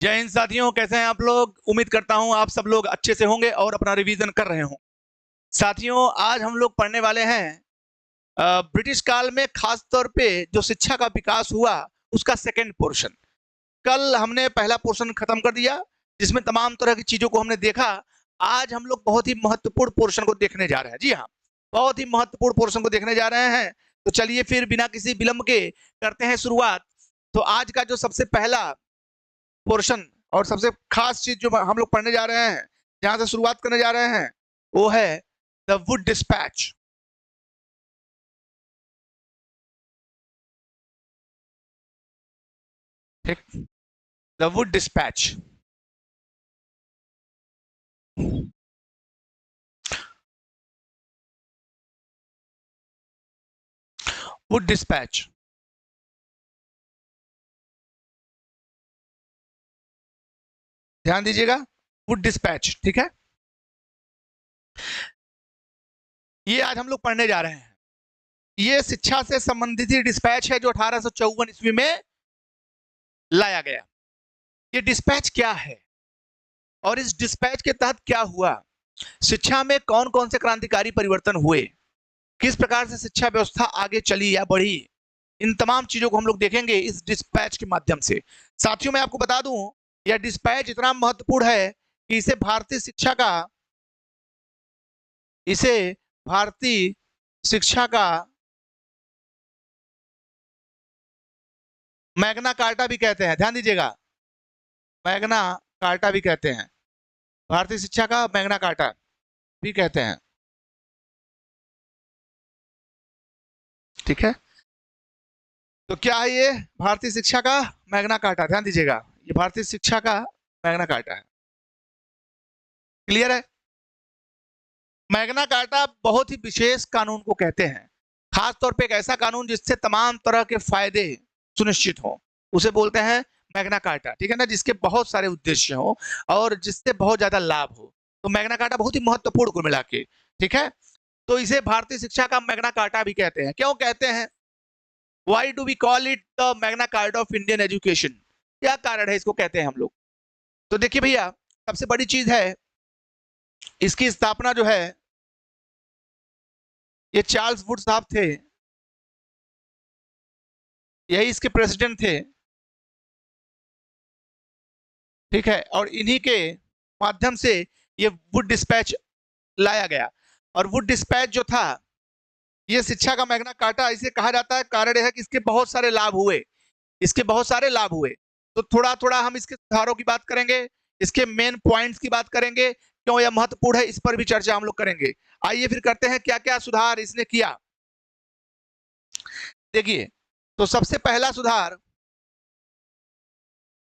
जय हिंद साथियों, कैसे हैं आप लोग। उम्मीद करता हूं आप सब लोग अच्छे से होंगे और अपना रिवीजन कर रहे हों। साथियों, आज हम लोग पढ़ने वाले हैं ब्रिटिश काल में खास तौर पे जो शिक्षा का विकास हुआ उसका सेकंड पोर्शन। कल हमने पहला पोर्शन खत्म कर दिया जिसमें तमाम तरह की चीजों को हमने देखा। आज हम लोग बहुत ही महत्वपूर्ण पोर्शन को देखने जा रहे हैं। जी हाँ, बहुत ही महत्वपूर्ण पोर्शन को देखने जा रहे हैं। तो चलिए फिर बिना किसी विलंब के करते हैं शुरुआत। तो आज का जो सबसे पहला पोर्शन और सबसे खास चीज जो हम लोग पढ़ने जा रहे हैं, जहां से शुरुआत करने जा रहे हैं, वो है द वुड डिस्पैच। ठीक, the Wood dispatch. Wood dispatch, ध्यान दीजिएगा, वुड डिस्पैच। ठीक है, ये आज हम लोग पढ़ने जा रहे हैं। ये शिक्षा से संबंधित ही डिस्पैच है जो 1854 ईस्वी में लाया गया। ये डिस्पैच क्या है और इस डिस्पैच के तहत क्या हुआ, शिक्षा में कौन कौन से क्रांतिकारी परिवर्तन हुए, किस प्रकार से शिक्षा व्यवस्था आगे चली या बढ़ी, इन तमाम चीजों को हम लोग देखेंगे इस डिस्पैच के माध्यम से। साथियों, मैं आपको बता दूं, यह डिस्पैच इतना महत्वपूर्ण है कि इसे भारतीय शिक्षा का मैग्ना कार्टा भी कहते हैं। ध्यान दीजिएगा, मैग्ना कार्टा भी कहते हैं, भारतीय शिक्षा का मैग्ना कार्टा भी कहते हैं। ठीक है, तो क्या है ये भारतीय शिक्षा का मैग्ना कार्टा? ध्यान दीजिएगा, ये भारतीय शिक्षा का मैग्ना कार्टा है। क्लियर है? मैग्ना कार्टा बहुत ही विशेष कानून को कहते हैं, खास तौर पे एक ऐसा कानून जिससे तमाम तरह के फायदे सुनिश्चित हो, उसे बोलते हैं मैग्ना कार्टा। ठीक है ना, जिसके बहुत सारे उद्देश्य हो और जिससे बहुत ज्यादा लाभ हो। तो मैग्ना कार्टा बहुत ही महत्वपूर्ण को मिला के। ठीक है, तो इसे भारतीय शिक्षा का मैग्ना कार्टा भी कहते हैं। क्यों कहते हैं? Why do we call it the Magna Carta of Indian education? क्या कारण है इसको कहते हैं हम लोग? तो देखिए भैया, सबसे बड़ी चीज है, इसकी स्थापना जो है, ये चार्ल्स वुड साहब थे, यही इसके प्रेसिडेंट थे। ठीक है, और इन्हीं के माध्यम से ये वुड डिस्पैच लाया गया। और वुड डिस्पैच जो था, ये शिक्षा का मैग्ना कार्टा इसे कहा जाता है। कारण यह है कि इसके बहुत सारे लाभ हुए, इसके बहुत सारे लाभ हुए। तो थोड़ा थोड़ा हम इसके सुधारों की बात करेंगे, इसके मेन पॉइंट्स की बात करेंगे, क्यों यह महत्वपूर्ण है, इस पर भी चर्चा हम लोग करेंगे। आइए फिर करते हैं क्या क्या सुधार इसने किया। देखिए, तो सबसे पहला सुधार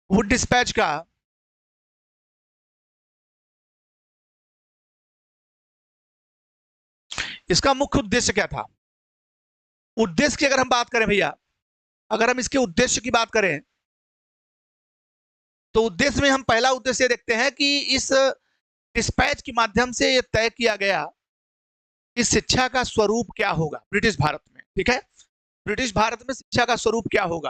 वुड डिस्पैच का, इसका मुख्य उद्देश्य क्या था? उद्देश्य की अगर हम बात करें भैया, अगर हम इसके उद्देश्य की बात करें, तो उद्देश्य में हम पहला उद्देश्य देखते हैं कि इस डिस्पैच के माध्यम से यह तय किया गया कि शिक्षा का स्वरूप क्या होगा ब्रिटिश भारत में। ठीक है, ब्रिटिश भारत में शिक्षा का स्वरूप क्या होगा,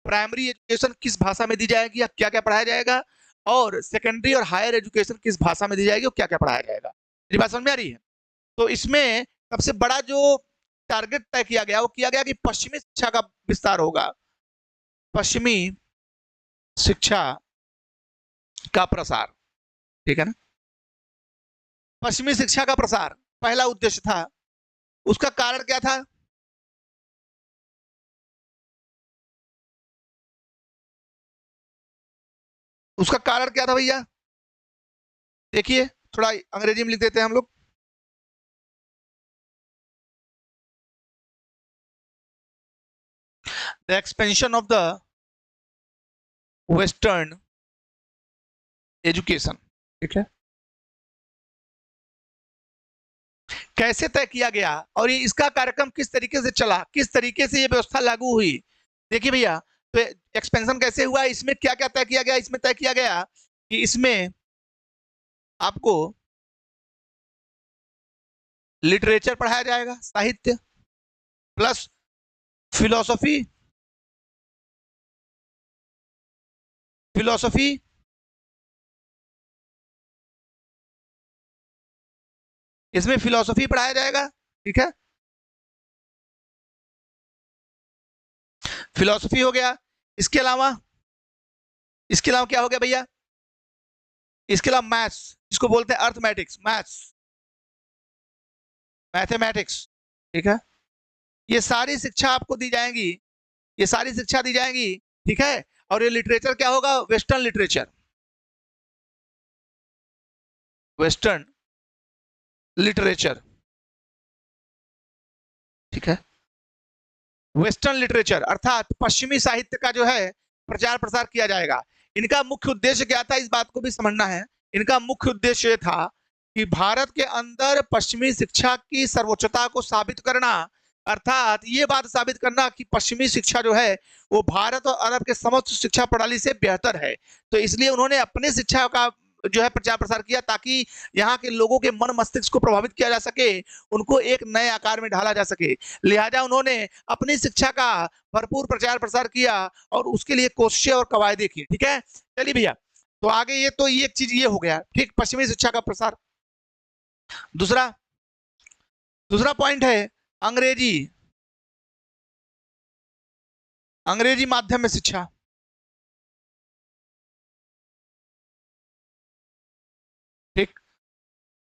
प्राइमरी एजुकेशन किस भाषा में दी जाएगी या क्या क्या पढ़ाया जाएगा, और सेकेंडरी और हायर एजुकेशन किस भाषा में दी जाएगी और क्या क्या पढ़ाया जाएगा। मेरी बात समझ में आ रही है? तो इसमें सबसे बड़ा जो टारगेट तय किया गया, वो किया गया कि पश्चिमी शिक्षा का विस्तार होगा, पश्चिमी शिक्षा का प्रसार। ठीक है ना, पश्चिमी शिक्षा का प्रसार पहला उद्देश्य था। उसका कारण क्या था? उसका कारण क्या था भैया? देखिए, थोड़ा अंग्रेजी में लिख देते हैं हम लोग। The expansion of the western education. ठीक है, कैसे तय किया गया और ये इसका कार्यक्रम किस तरीके से चला, किस तरीके से ये व्यवस्था लागू हुई। देखिए भैया, तो एक्सपेंशन कैसे हुआ, इसमें क्या क्या तय किया गया? इसमें तय किया गया कि इसमें आपको लिटरेचर पढ़ाया जाएगा, साहित्य, प्लस फिलोसफी, फिलोसफी इसमें फिलॉसफी पढ़ाया जाएगा, ठीक है, फिलॉसफी हो गया। इसके अलावा क्या हो गया भैया, इसके अलावा मैथ्स, जिसको बोलते हैं अर्थमेटिक्स, मैथ्स, मैथमेटिक्स, ठीक है। ये सारी शिक्षा आपको दी जाएंगी, ये सारी शिक्षा दी जाएंगी, ठीक है। और ये लिटरेचर क्या होगा, वेस्टर्न लिटरेचर, वेस्टर्न लिटरेचर, ठीक है। वेस्टर्न लिटरेचर अर्थात पश्चिमी साहित्य का जो है प्रचार प्रसार किया जाएगा। इनका मुख्य उद्देश्य क्या था, इस बात को भी समझना है। इनका मुख्य उद्देश्य ये था कि भारत के अंदर पश्चिमी शिक्षा की सर्वोच्चता को साबित करना, अर्थात ये बात साबित करना कि पश्चिमी शिक्षा जो है वो भारत और अरब के समस्त शिक्षा प्रणाली से बेहतर है। तो इसलिए उन्होंने अपने शिक्षा का जो है प्रचार प्रसार किया, ताकि यहाँ के लोगों के मन मस्तिष्क को प्रभावित किया जा सके, उनको एक नए आकार में ढाला जा सके। लिहाजा उन्होंने अपनी शिक्षा का भरपूर प्रचार प्रसार किया और उसके लिए कोशिशें और कवायदे की, ठीक है। चलिए भैया, तो आगे ये तो ये एक चीज ये हो गया, ठीक, पश्चिमी शिक्षा का प्रसार। दूसरा पॉइंट है अंग्रेजी, अंग्रेजी माध्यम में शिक्षा, ठीक।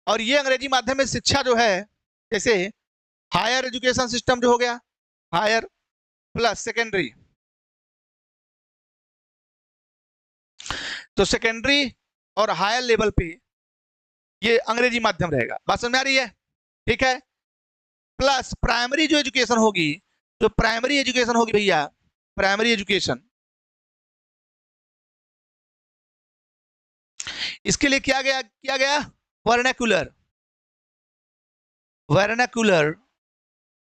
और ये अंग्रेजी माध्यम में शिक्षा जो है, जैसे हायर एजुकेशन सिस्टम जो हो गया, हायर प्लस सेकेंडरी, तो सेकेंडरी और हायर लेवल पे ये अंग्रेजी माध्यम रहेगा, बात समझ में आ रही है, ठीक है। प्लस प्राइमरी जो एजुकेशन होगी, जो प्राइमरी एजुकेशन होगी भैया, प्राइमरी एजुकेशन, इसके लिए किया गया वर्नाक्युलर, वर्नाक्युलर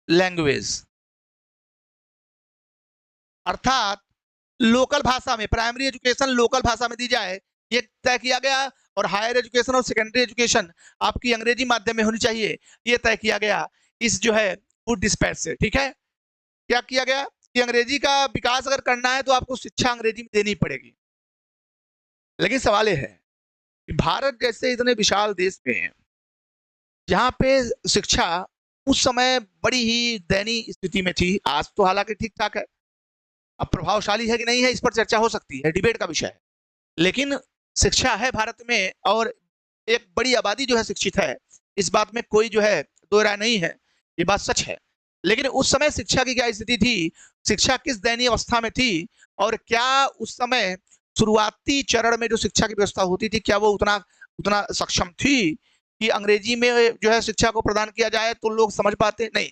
लैंग्वेज, अर्थात लोकल भाषा में प्राइमरी एजुकेशन लोकल भाषा में दी जाए, ये तय किया गया। और हायर एजुकेशन और सेकेंडरी एजुकेशन आपकी अंग्रेजी माध्यम में होनी चाहिए, ये तय किया गया इस जो है वुड डिस्पैच से, ठीक है। क्या किया गया कि अंग्रेजी का विकास अगर करना है तो आपको शिक्षा अंग्रेजी में देनी पड़ेगी। लेकिन सवाल ये है कि भारत जैसे इतने विशाल देश में जहाँ पे शिक्षा उस समय बड़ी ही दयनीय स्थिति में थी, आज तो हालांकि ठीक ठाक है, अब प्रभावशाली है कि नहीं है इस पर चर्चा हो सकती है, डिबेट का विषय है, लेकिन शिक्षा है भारत में और एक बड़ी आबादी जो है शिक्षित है, इस बात में कोई जो है दो राय नहीं है, ये बात सच है। लेकिन उस समय शिक्षा की क्या स्थिति थी, शिक्षा किस दयनीय अवस्था में थी, और क्या उस समय शुरुआती चरण में जो शिक्षा की व्यवस्था होती थी क्या वो उतना सक्षम थी कि अंग्रेजी में जो है शिक्षा को प्रदान किया जाए तो लोग समझ पाते, नहीं।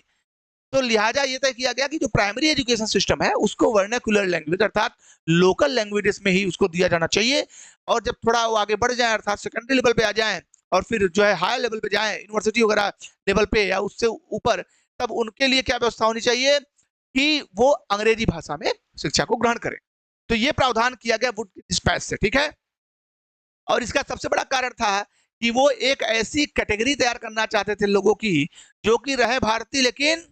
तो लिहाजा ये तय किया गया कि जो प्राइमरी एजुकेशन सिस्टम है उसको वर्नाक्युलर लैंग्वेज अर्थात लोकल लैंग्वेजेस में ही उसको दिया जाना चाहिए, और जब थोड़ा वो आगे बढ़ जाए अर्थात सेकेंडरी लेवल पे आ जाए और फिर जो है हायर लेवल पे जाए यूनिवर्सिटी वगैरह लेवल पे या उससे ऊपर, तब उनके लिए क्या व्यवस्था होनी चाहिए कि वो अंग्रेजी भाषा में शिक्षा को ग्रहण करें। तो ये प्रावधान किया गया वुड डिस्पैच से, ठीक है। और इसका सबसे बड़ा कारण था कि वो एक ऐसी कैटेगरी तैयार करना चाहते थे लोगों की जो कि रहे भारतीय लेकिन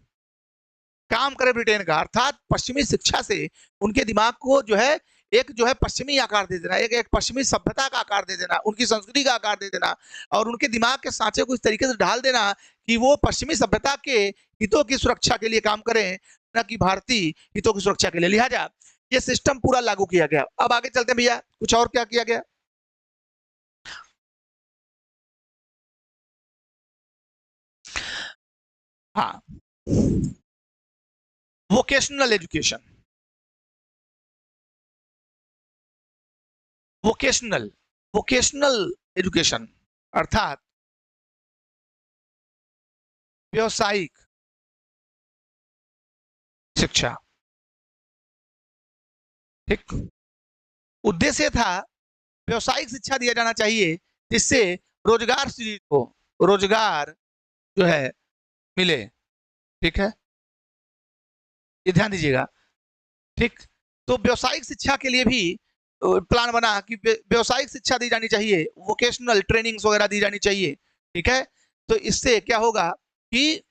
काम करे ब्रिटेन का, अर्थात पश्चिमी शिक्षा से उनके दिमाग को जो है एक जो है पश्चिमी आकार दे देना, एक पश्चिमी सभ्यता का आकार दे देना, उनकी संस्कृति का आकार दे देना, और उनके दिमाग के सांचे को इस तरीके से ढाल देना कि वो पश्चिमी सभ्यता के हितों की सुरक्षा के लिए काम करें, न कि भारतीय हितों की सुरक्षा के लिए। लिहाजा ये सिस्टम पूरा लागू किया गया। अब आगे चलते हैं भैया, कुछ और क्या किया गया। हाँ, वोकेशनल एजुकेशन, वोकेशनल एजुकेशन अर्थात व्यावसायिक शिक्षा, ठीक। उद्देश्य था व्यावसायिक शिक्षा दिया जाना चाहिए जिससे रोजगार सृजित हो, रोजगार जो है मिले, ठीक है, ये ध्यान दीजिएगा, ठीक। तो व्यावसायिक शिक्षा के लिए भी प्लान बना कि व्यावसायिक शिक्षा दी जानी चाहिए, वोकेशनल ट्रेनिंग्स वगैरह दी जानी चाहिए, ठीक है। तो इससे क्या होगा कि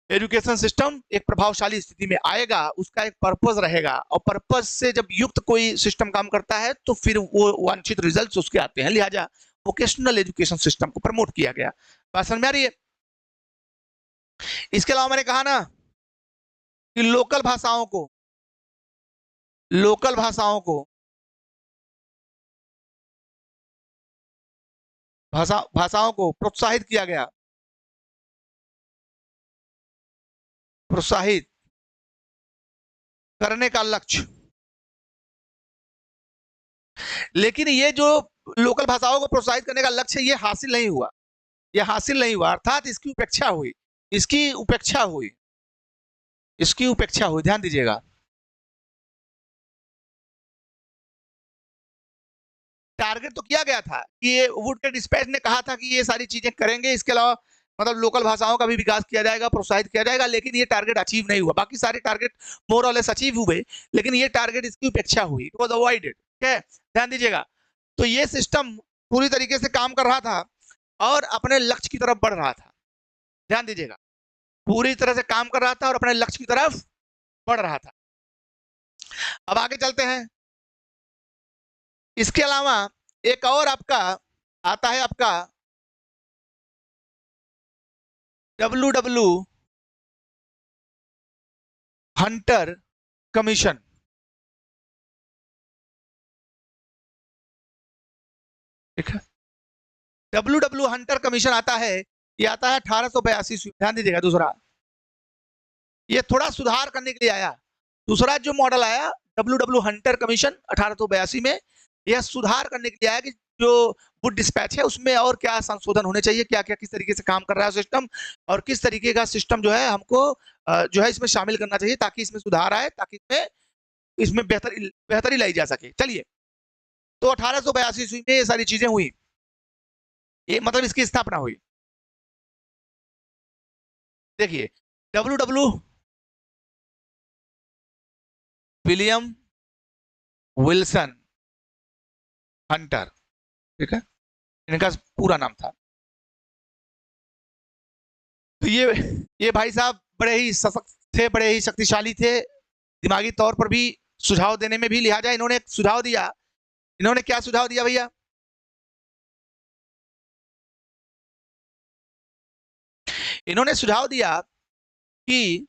एजुकेशन सिस्टम एक प्रभावशाली स्थिति में आएगा, उसका एक पर्पस रहेगा, और पर्पस से जब युक्त कोई सिस्टम काम करता है तो फिर वो वांछित रिजल्ट्स उसके आते हैं। लिहाजा वोकेशनल एजुकेशन सिस्टम को प्रमोट किया गया। बात समझ में आ रही है। इसके अलावा मैंने कहा ना कि लोकल भाषाओं को भाषाओं को प्रोत्साहित किया गया, प्रोत्साहित करने का लक्ष्य। लेकिन ये जो लोकल भाषाओं को प्रोत्साहित करने का लक्ष्य ये हासिल नहीं हुआ, अर्थात इसकी उपेक्षा हुई, ध्यान दीजिएगा। टारगेट तो किया गया था कि ये वुड के डिस्पैच ने कहा था कि ये सारी चीजें करेंगे, इसके अलावा मतलब लोकल भाषाओं का भी विकास किया जाएगा, प्रोत्साहित किया जाएगा, लेकिन ये टारगेट अचीव नहीं हुआ। बाकी सारे टारगेट मोर और लेस अचीव हुए, लेकिन ये टारगेट इसकी उपेक्षा हुई, इट वाज अवॉइडेड। ठीक है, ध्यान दीजिएगा। तो ये सिस्टम पूरी तरीके से काम कर रहा था और अपने लक्ष्य की तरफ बढ़ रहा था। ध्यान दीजिएगा, पूरी तरह से काम कर रहा था और अपने लक्ष्य की तरफ बढ़ रहा था। अब आगे चलते हैं। इसके अलावा एक और आपका आता है, आपका WW हंटर कमीशन। ठीक है, WW हंटर कमीशन आता है, ये आता है 1882। ध्यान दीजिएगा। दूसरा, ये थोड़ा सुधार करने के लिए आया। दूसरा जो मॉडल आया WW हंटर कमीशन 1882 में, यह सुधार करने के लिए आया कि जो वुड डिस्पैच है उसमें और क्या संशोधन होने चाहिए, क्या क्या किस तरीके से काम कर रहा है सिस्टम, और किस तरीके का सिस्टम जो है हमको जो है इसमें शामिल करना चाहिए ताकि इसमें सुधार आए, ताकि इसमें बेहतरी लाई जा सके। चलिए, तो 1882 में ये सारी चीजें हुई, ये मतलब इसकी स्थापना हुई। देखिए, WW विलियम विल्सन हंटर, ठीक है, इनका पूरा नाम था। तो ये भाई साहब बड़े ही सशक्त थे, बड़े ही शक्तिशाली थे, दिमागी तौर पर भी, सुझाव देने में भी। लिहाजा इन्होंने एक सुझाव दिया। इन्होंने क्या सुझाव दिया भैया? इन्होंने सुझाव दिया कि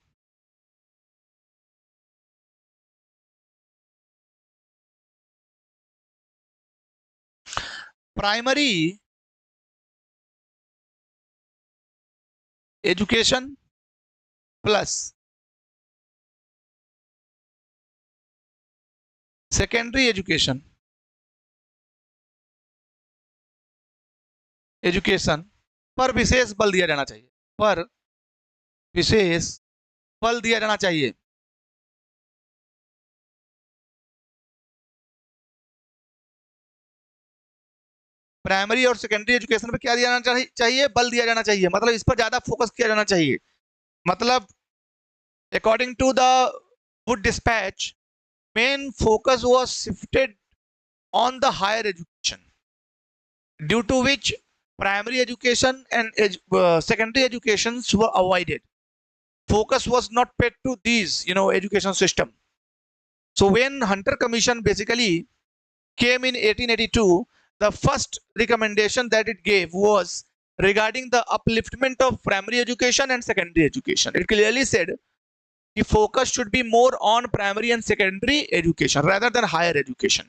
primary education plus secondary education पर विशेष बल दिया जाना चाहिए, पर विशेष बल दिया जाना चाहिए। प्राइमरी और सेकेंडरी एजुकेशन पे क्या दिया जाना चाहिए? बल दिया जाना चाहिए, मतलब इस पर ज्यादा फोकस किया जाना चाहिए। मतलब according to the Wood despatch, main focus was shifted on the higher education, due to which primary education and secondary educations were avoided. Focus was not paid to these, education system. So when Hunter Commission basically came in 1882, the first recommendation that it gave was regarding the upliftment of primary education and secondary education. It clearly said the focus should be more on primary and secondary education rather than higher education.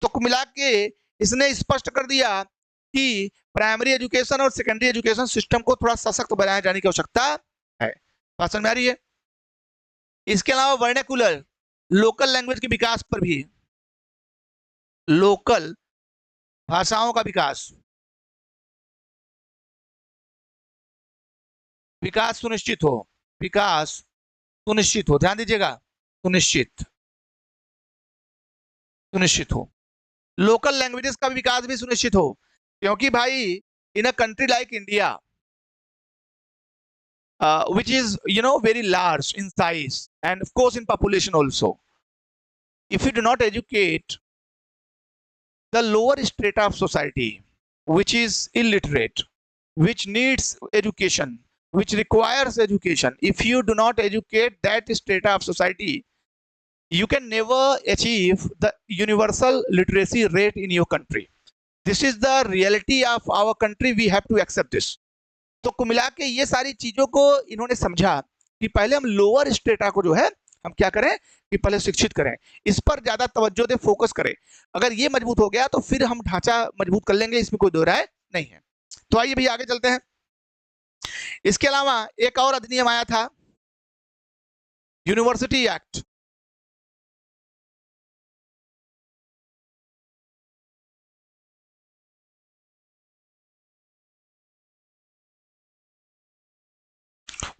तो मिला के इसने स्पष्ट कर दिया कि primary education और secondary education system को थोड़ा सशक्त बनाए जाने की आवश्यकता है। बात समझ में आ रही है? इसके अलावा वर्नाकुलर, लोकल लैंग्वेज के विकास पर भी, लोकल भाषाओं का विकास सुनिश्चित हो, ध्यान दीजिएगा, सुनिश्चित हो। लोकल लैंग्वेजेस का विकास भी सुनिश्चित हो, क्योंकि भाई in a country like India, which is very large in size and of course in population also, if you do not educate the lower strata of society, which is illiterate, which needs education, which requires education, if you do not educate that strata of society, you can never achieve the universal literacy rate in your country. This is the reality of our country, we have to accept this. तो कुल मिला के ये सारी चीजों को इन्होंने समझा कि पहले हम लोअर स्टेटा को जो है हम क्या करें कि पहले शिक्षित करें, इस पर ज्यादा तवज्जो दे, फोकस करें। अगर ये मजबूत हो गया तो फिर हम ढांचा मजबूत कर लेंगे, इसमें कोई दो राय नहीं है। तो आइए भैया आगे चलते हैं। इसके अलावा एक और अधिनियम आया था, यूनिवर्सिटी एक्ट।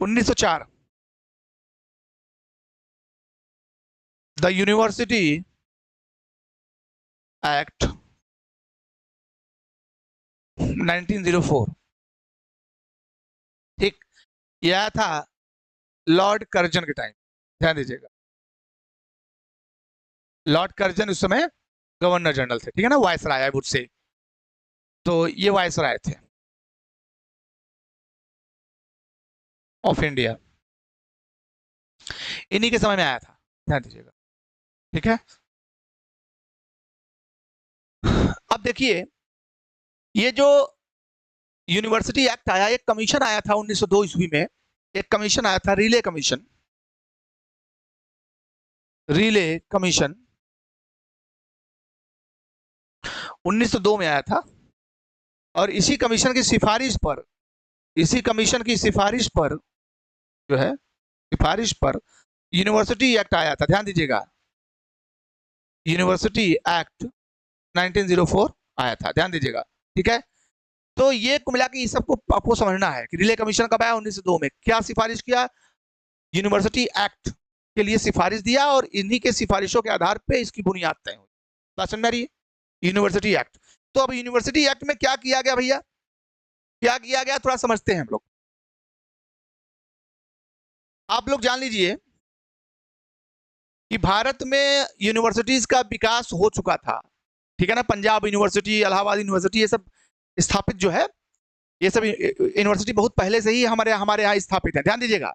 उन्नीस सौ चार, द यूनिवर्सिटी एक्ट 1904। ठीक, यह था लॉर्ड कर्जन के टाइम, ध्यान दीजिएगा। लॉर्ड कर्जन उस समय गवर्नर जनरल थे, ठीक है ना, वायसराय आई वुड से। तो ये वायसराय थे ऑफ इंडिया, इन्हीं के समय में आया था, ध्यान दीजिएगा। ठीक है, अब देखिए ये जो यूनिवर्सिटी एक्ट आया, एक कमीशन आया था 1902 ईस्वी में, एक कमीशन आया था, रिले कमीशन। रिले कमीशन 1902 में आया था, और इसी कमीशन की सिफारिश पर, इसी कमीशन की सिफारिश पर जो है, सिफारिश पर यूनिवर्सिटी एक्ट आया था, ध्यान दीजिएगा। यूनिवर्सिटी एक्ट 1904 आया था, ध्यान दीजिएगा। ठीक है, तो ये कुल मिला के इस सबको आपको समझना है कि रिले कमीशन कब आया, 1902 में। क्या सिफारिश किया, यूनिवर्सिटी एक्ट के लिए सिफारिश दिया, और इन्हीं के सिफारिशों के आधार पर इसकी बुनियाद तय हुई। बात समझ में आ रही है, यूनिवर्सिटी एक्ट। तो अब यूनिवर्सिटी एक्ट में क्या किया गया भैया, क्या किया गया थोड़ा समझते हैं हम लोग। आप लोग जान लीजिए कि भारत में यूनिवर्सिटीज का विकास हो चुका था, ठीक है ना। पंजाब यूनिवर्सिटी, इलाहाबाद यूनिवर्सिटी, ये सब स्थापित जो है, ये सब यूनिवर्सिटी बहुत पहले से ही हमारे हमारे यहाँ स्थापित है, ध्यान दीजिएगा।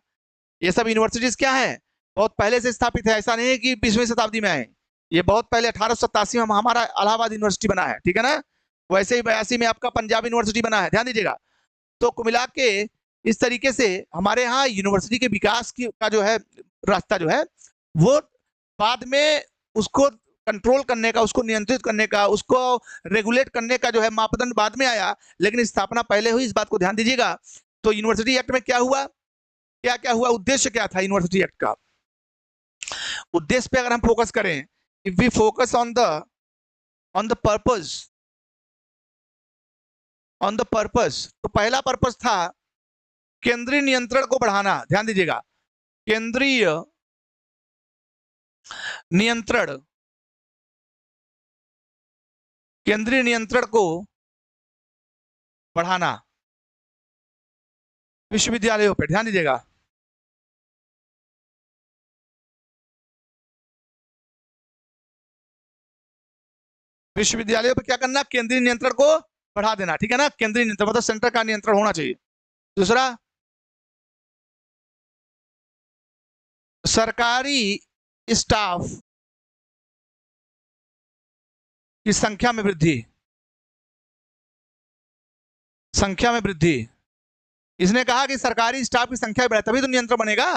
ये सब यूनिवर्सिटीज क्या है, बहुत पहले से स्थापित है, ऐसा नहीं है कि 20वीं शताब्दी में आए। ये बहुत पहले 1887 में हमारा इलाहाबाद यूनिवर्सिटी बना है, ठीक है ना। वैसे ही 82 में आपका पंजाब यूनिवर्सिटी बना है, ध्यान दीजिएगा। तो कुल मिला के इस तरीके से हमारे यहाँ यूनिवर्सिटी के विकास की का जो है रास्ता जो है, वो बाद में उसको कंट्रोल करने का, उसको नियंत्रित करने का, उसको रेगुलेट करने का जो है मापदंड बाद में आया, लेकिन स्थापना पहले हुई, इस बात को ध्यान दीजिएगा। तो यूनिवर्सिटी एक्ट में क्या हुआ, क्या क्या हुआ, उद्देश्य क्या था यूनिवर्सिटी एक्ट का। उद्देश्य पे अगर हम फोकस करें, if we focus on the purpose, on the purpose, तो पहला पर्पस था केंद्रीय नियंत्रण को बढ़ाना, ध्यान दीजिएगा। केंद्रीय नियंत्रण, केंद्रीय नियंत्रण को बढ़ाना विश्वविद्यालयों पर, ध्यान दीजिएगा। विश्वविद्यालयों पर क्या करना, केंद्रीय नियंत्रण को बढ़ा देना, ठीक है ना। केंद्रीय नियंत्रण मतलब सेंटर का नियंत्रण होना चाहिए। दूसरा, सरकारी स्टाफ की संख्या में वृद्धि, संख्या में वृद्धि। इसने कहा कि सरकारी स्टाफ की संख्या बढ़े तभी तो नियंत्रण बनेगा।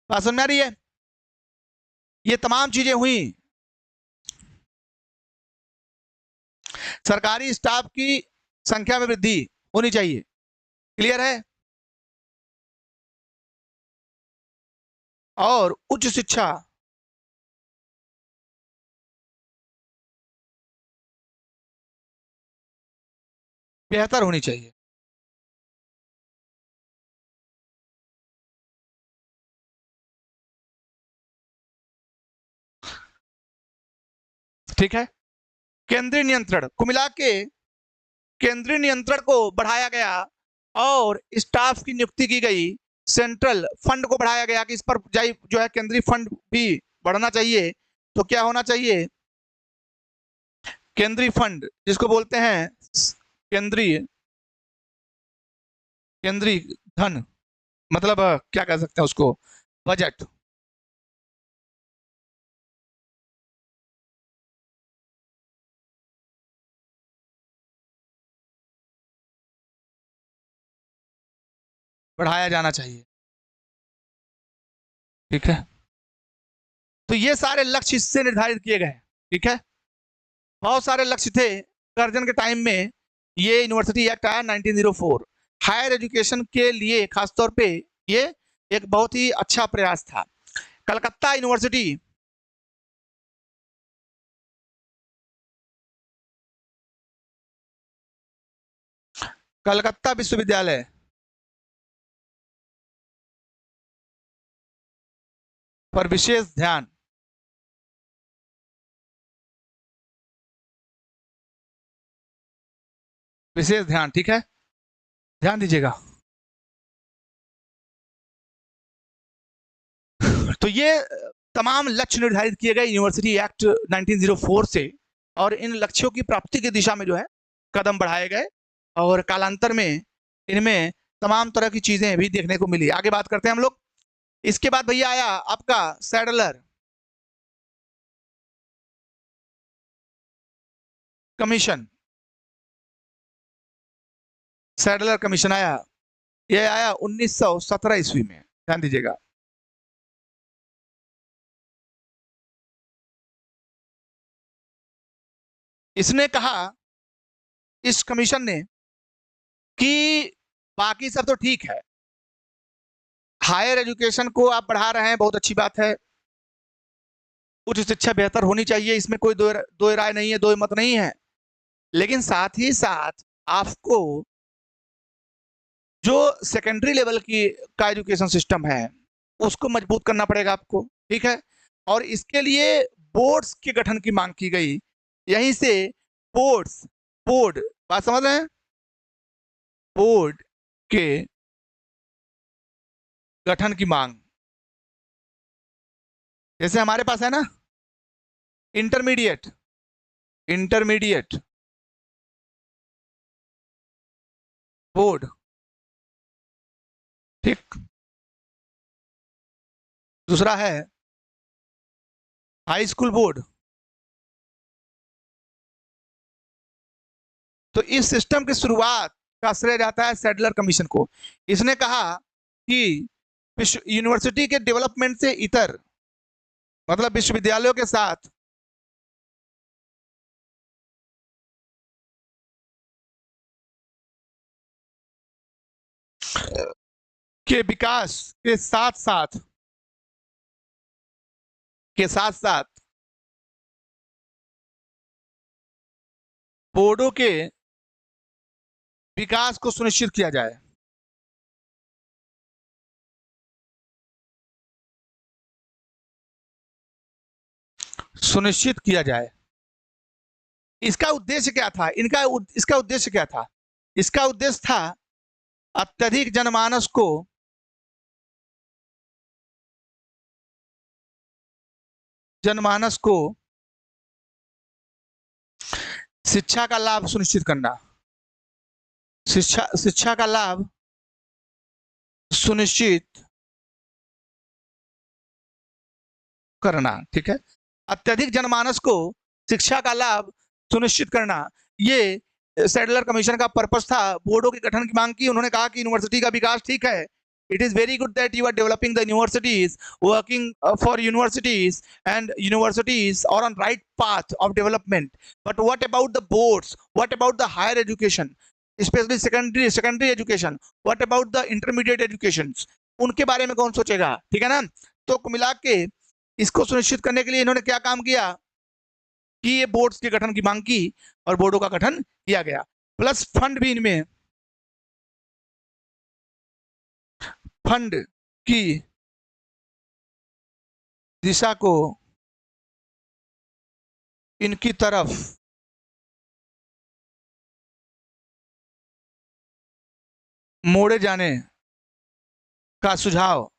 बात समझ में आ रही है, ये तमाम चीजें हुई। सरकारी स्टाफ की संख्या में वृद्धि होनी चाहिए, क्लियर है। और उच्च शिक्षा, बेहतर होनी चाहिए। ठीक है, केंद्रीय नियंत्रण को मिला के केंद्रीय नियंत्रण को बढ़ाया गया, और स्टाफ की नियुक्ति की गई। सेंट्रल फंड को बढ़ाया गया कि इस पर जो है केंद्रीय फंड भी बढ़ना चाहिए। तो क्या होना चाहिए, केंद्रीय फंड जिसको बोलते हैं केंद्रीय, केंद्रीय धन, मतलब क्या कह सकते हैं उसको, बजट। बढ़ाया जाना चाहिए। ठीक है, तो ये सारे लक्ष्य इससे निर्धारित किए गए। ठीक है, बहुत सारे लक्ष्य थे कर्जन के टाइम में। ये यूनिवर्सिटी एक्ट आया 1904 हायर एजुकेशन के लिए, खासतौर पे ये एक बहुत ही अच्छा प्रयास था। कलकत्ता यूनिवर्सिटी, कलकत्ता विश्वविद्यालय पर विशेष ध्यान, विशेष ध्यान। ठीक है, ध्यान दीजिएगा। तो ये तमाम लक्ष्य निर्धारित किए गए यूनिवर्सिटी एक्ट 1904 से, और इन लक्ष्यों की प्राप्ति की दिशा में जो है कदम बढ़ाए गए, और कालांतर में इनमें तमाम तरह की चीजें भी देखने को मिली। आगे बात करते हैं हम लोग। इसके बाद भैया आया आपका सैडलर कमीशन। सैडलर कमीशन आया, यह आया 1917 ईस्वी में, ध्यान दीजिएगा। इसने कहा, इस कमीशन ने, कि बाकी सब तो ठीक है, हायर एजुकेशन को आप बढ़ा रहे हैं, बहुत अच्छी बात है, उच्च शिक्षा बेहतर होनी चाहिए, इसमें कोई दो राय नहीं है, दो मत नहीं है। लेकिन साथ ही साथ आपको जो सेकेंडरी लेवल की का एजुकेशन सिस्टम है उसको मजबूत करना पड़ेगा आपको। ठीक है, और इसके लिए बोर्ड्स के गठन की मांग की गई। यहीं से बोर्ड्स, बोर्ड, बात समझ रहे हैं, बोर्ड के गठन की मांग। जैसे हमारे पास है ना इंटरमीडिएट, इंटरमीडिएट बोर्ड, ठीक, दूसरा है हाई स्कूल बोर्ड। तो इस सिस्टम की शुरुआत का श्रेय जाता है सैडलर कमीशन को। इसने कहा कि यूनिवर्सिटी के डेवलपमेंट से इतर, मतलब विश्वविद्यालयों के साथ के विकास के साथ साथ, के साथ साथ बोर्डों के विकास को सुनिश्चित किया जाए। सुनिश्चित किया जाए। इसका उद्देश्य क्या था? इसका उद्देश्य क्या था? इसका उद्देश्य था अत्यधिक जनमानस को शिक्षा का लाभ सुनिश्चित करना, शिक्षा का लाभ सुनिश्चित करना। ठीक है, अत्यधिक जनमानस को शिक्षा का लाभ सुनिश्चित करना, ये सैडलर कमीशन का पर्पस था। बोर्डों के गठन की मांग की। उन्होंने कहा कि यूनिवर्सिटी का विकास ठीक है, it is very good that you are developing the universities, working for universities, and universities are on right path of development, but what about the boards, what about the higher education, especially secondary education, what about the intermediate educations, उनके बारे में कौन सोचेगा? ठीक है ना। तो मिला के इसको सुनिश्चित करने के लिए इन्होंने क्या काम किया कि ये बोर्ड्स के गठन की मांग की और बोर्डों का गठन किया गया, प्लस फंड भी इनमें, फंड की दिशा को इनकी तरफ मोड़े जाने का सुझाव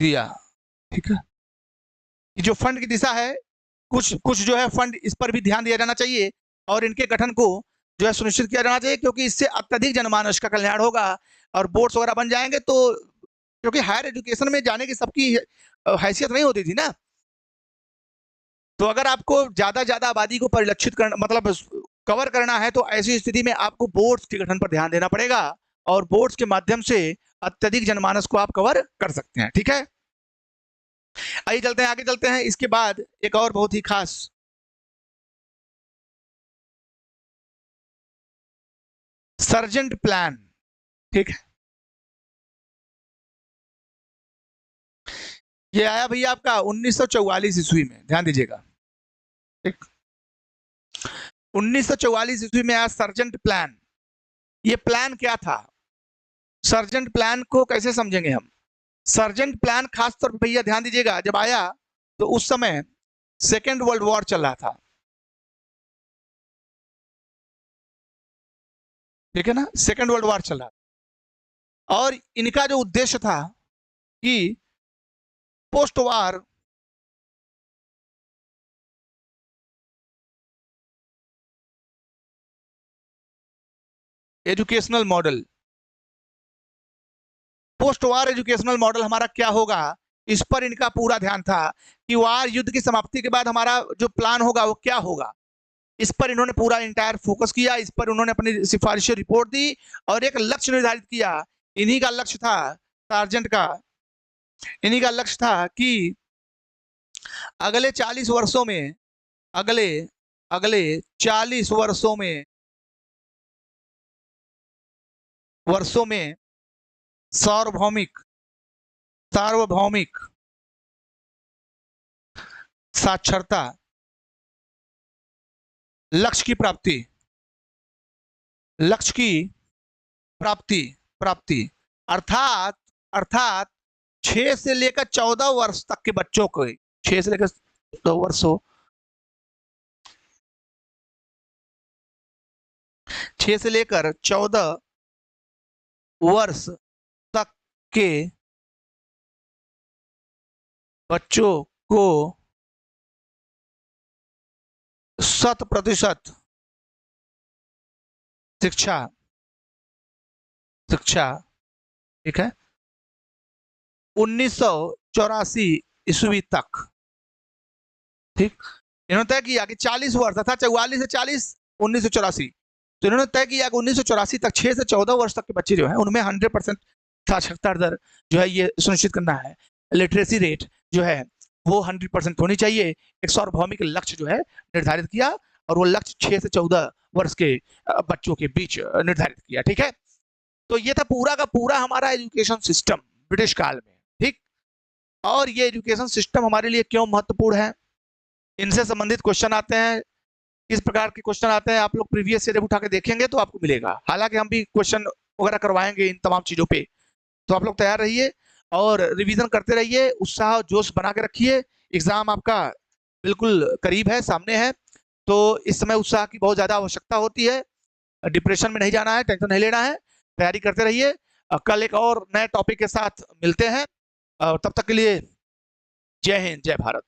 दिया। ठीक है, जो फंड की दिशा है, कुछ जो है फंड, इस पर भी ध्यान दिया जाना चाहिए और इनके गठन को जो है सुनिश्चित किया जाना चाहिए, क्योंकि इससे अत्यधिक जनमानस का कल्याण होगा और बोर्ड्स वगैरह बन जाएंगे। तो क्योंकि हायर एजुकेशन में जाने की सबकी हैसियत नहीं होती थी ना, तो अगर आपको ज्यादा आबादी को परिलक्षित करना, मतलब कवर करना है तो ऐसी स्थिति में आपको बोर्ड्स के गठन पर ध्यान देना पड़ेगा और बोर्ड्स के माध्यम से अत्यधिक जनमानस को आप कवर कर सकते हैं। ठीक है, आइए चलते हैं, आगे चलते हैं। इसके बाद एक और बहुत ही खास सर्जेंट प्लान। ठीक है, ये आया भैया आपका 1944 ईस्वी में, ध्यान दीजिएगा। ठीक, 1944 ईस्वी में आया सर्जेंट प्लान। ये प्लान क्या था? सर्जेंट प्लान को कैसे समझेंगे हम? सर्जेंट प्लान खासतौर पर भैया ध्यान दीजिएगा, जब आया तो उस समय सेकेंड वर्ल्ड वॉर चल रहा था। ठीक है ना, सेकेंड वर्ल्ड वॉर चल रहा था और इनका जो उद्देश्य था कि पोस्ट वार एजुकेशनल मॉडल, पोस्ट वार एजुकेशनल मॉडल हमारा क्या होगा, इस पर इनका पूरा ध्यान था कि वार युद्ध की समाप्ति के बाद हमारा जो प्लान होगा वो क्या होगा। इस पर इन्होंने पूरा इंटायर फोकस किया, इस पर उन्होंने अपनी सिफारिशें रिपोर्ट दी और एक लक्ष्य निर्धारित किया। इन्हीं का लक्ष्य था सार्जेंट का, इन्हीं का लक्ष्य था कि अगले 40 वर्षों में, अगले 40 वर्षों में सार्वभौमिक साक्षरता लक्ष्य की प्राप्ति अर्थात 6 से लेकर 14 वर्ष तक के बच्चों को, 6 से लेकर 14 वर्षों 6 से लेकर 14 वर्ष तक के बच्चों को 100% शिक्षा। ठीक है, 1984 ईस्वी तक। ठीक, इन्होंने तय किया कि 40 वर्ष था, 44 से 40, 1984, तो इन्होंने तय किया कि 1984 तक 6 से 14 वर्ष तक के बच्चे जो है उनमें 100% साक्षरता दर जो है ये सुनिश्चित करना है। लिटरेसी रेट जो है वो 100% होनी चाहिए। एक सार्वभौमिक लक्ष्य जो है निर्धारित किया और वो लक्ष्य 6 से 14 वर्ष के बच्चों के बीच निर्धारित किया। ठीक है, तो ये था पूरा का पूरा हमारा एजुकेशन सिस्टम ब्रिटिश काल में। ठीक, और ये एजुकेशन सिस्टम हमारे लिए क्यों महत्वपूर्ण है, इनसे संबंधित क्वेश्चन आते हैं। किस प्रकार के क्वेश्चन आते हैं आप लोग प्रीवियस से जब उठा के देखेंगे तो आपको मिलेगा। हालांकि हम भी क्वेश्चन वगैरह करवाएंगे इन तमाम चीजों पे, तो आप लोग तैयार रहिए और रिवीजन करते रहिए, उत्साह जोश बना के रखिए। एग्जाम आपका बिल्कुल करीब है, सामने है, तो इस समय उत्साह की बहुत ज्यादा आवश्यकता होती है। डिप्रेशन में नहीं जाना है, टेंशन नहीं लेना है, तैयारी करते रहिए। कल एक और नए टॉपिक के साथ मिलते हैं, तब तक के लिए जय हिंद, जय भारत।